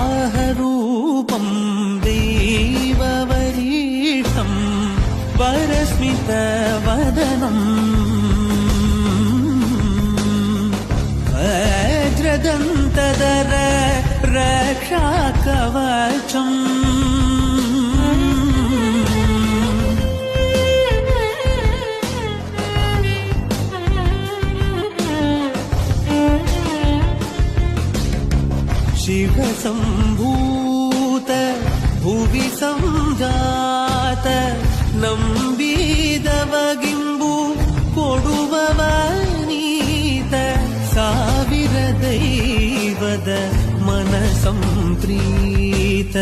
वराहरूपं देववरीष्ठं वरस्मितवदनम् वज्रदन्तधर रक्षाकवचम् शिवसम्भूत भुवि संजात ನಂಬಿದವಗಿಂಬು ಕೊಡುವವನೀತ ಸಾವಿರ ದೈವದ ಮನ ಸಂಪ್ರೀತ